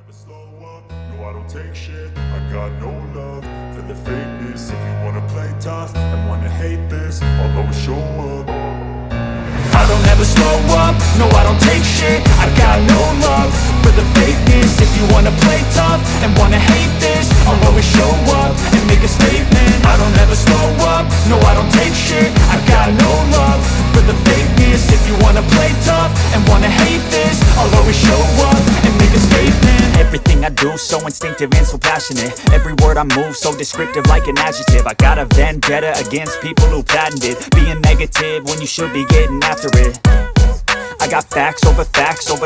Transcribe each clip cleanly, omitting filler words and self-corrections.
never slow up, no I don't take shit. I got no love for the fakeness. If you wanna play tough and wanna hate this, I'll always show up. I don't ever slow up, no I don't take shit. I got no love for the fakeness. If you wanna play tough and wanna hate this, I'll always show up and make a statement. I don't ever slow up, no I don't take shit. I got no love for the fakeness. If you wanna play tough and wanna hate this, I'll always show up and make a statement. Everything I do so instinctive and so passionate. Every word I move so descriptive like an adjective. I got a vendetta against people who patented being negative when you should be getting after it. I got facts over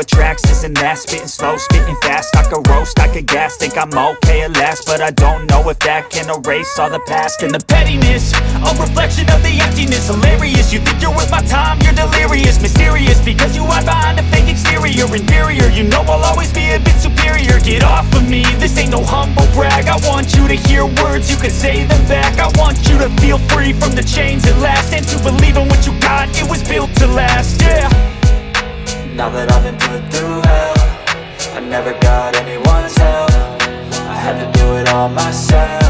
tracks, this and that. Spitting slow, spitting fast. I could roast, I could gas. Think I'm okay at last, but I don't know if that can erase all the past. And the pettiness, a reflection of the emptiness. Hilarious, you think you're worth my time, you're delirious. Mysterious, because you hide behind a fake exterior. Inferior, you know I'll always be a bit superior. Get off of me, this ain't no humble brag. I want you to hear words, you can say them back. I want you to feel free from the chains at last, and to believe in what you got, it was built to last, yeah. Now that I've been put through hell, I never got anyone's help. I had to do it all myself.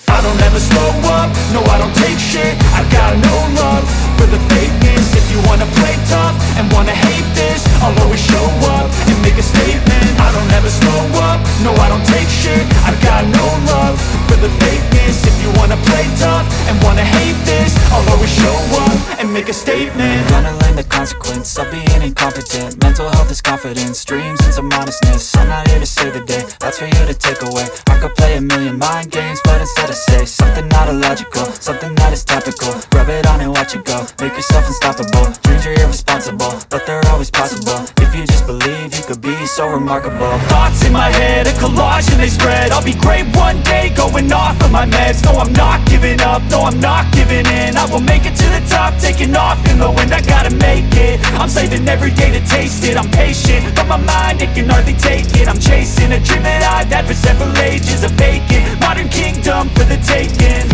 I don't ever slow up, no I don't take shit. I got no love for the fakeness. If you wanna play tough and wanna hate this, I'll always show up and make a statement. I don't ever slow up, no I don't take shit. I got no love for the fakeness. If you wanna play tough and wanna hate this, I'll always show up and make a statement. Gonna learn the consequence of being incompetent. Mental health is confidence, dreams and some honestness. I'm not here to save the day, that's for you to take away. I could play a million mind games, but instead I say something not illogical, something that is topical. Rub it on and watch it go, make yourself unstoppable. Dreams are irresponsible, but they're always possible. If you just believe, you could be so remarkable. Thoughts in my head, a collage and they spread. I'll be great one day, going off of my meds. No, I'm not giving up, no, I'm not giving in. I will make it to the top, taking off in the wind. I gotta make it, I'm saving every day to taste it. I'm patient, but my mind, it can hardly take it. I'm chasing a dream that I've had for several ages. A vacant, modern kingdom for the taking.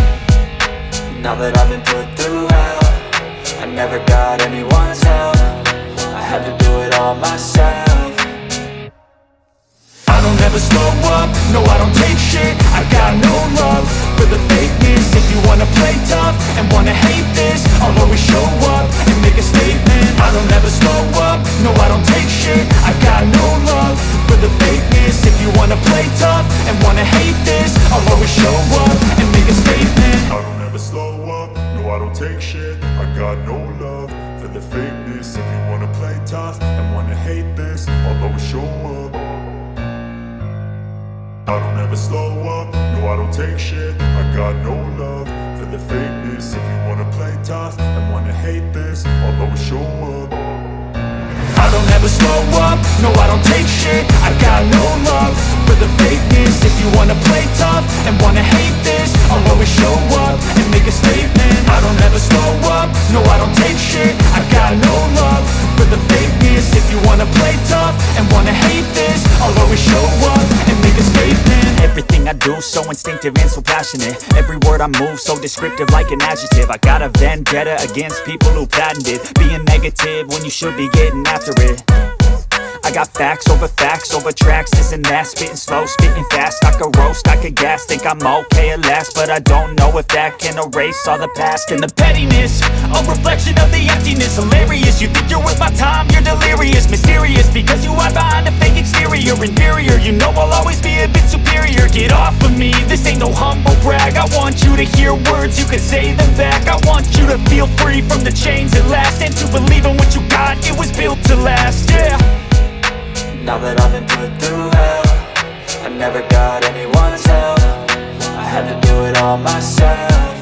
Now that I've been put through hell, I never got anyone's help. I had to do it all myself. I don't ever slow up, no I don't take shit. I got no love for the fakeness. If you wanna play tough and wanna hate this, I'll always show up and make a statement. I don't ever slow up, no I don't take shit. I got no love for the fakeness. If you wanna play tough and wanna hate this, I'll always show up and make a statement. I don't ever slow up, no I don't take shit. I got no love for the fakeness. If you wanna play tough and wanna hate this, I'll always show up. I don't ever slow up, no I don't take shit. I got no love for the fakeness. If you wanna play tough and wanna hate this, I'll always show up. I don't ever slow up, no I don't take shit. I got no love for the fakeness. If you wanna play tough and wanna hate this, I'll always show up and make a statement. I don't ever slow up, no I don't take shit. I got no love for the fakeness. If you wanna play tough and wanna hate this, I'll always show up and make a statement. Everything I do so instinctive and so passionate. Every word I move so descriptive like an adjective. I got a vendetta against people who patented being negative when you should be getting after it. I got facts over tracks, this and that. Spitting slow, spitting fast. I could roast, I could gas. Think I'm okay at last, but I don't know if that can erase all the past. And the pettiness, a reflection of the emptiness. Hilarious, you think you're worth my time, you're delirious. Mysterious, because you hide behind a fake exterior. Inferior, you know I'll always be a bit superior. Get off of me, this ain't no humble brag. I want you to hear words, you can say them back. I want you to feel free from the chains at last, and to believe in what you got, it was built to last, yeah. Now that I've been put through hell, I never got anyone's help. I had to do it all myself.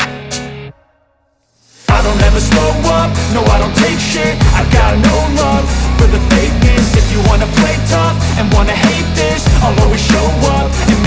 I don't ever slow up, no I don't take shit. I got no love for the fakeness. If you wanna play tough and wanna hate this, I'll always show up and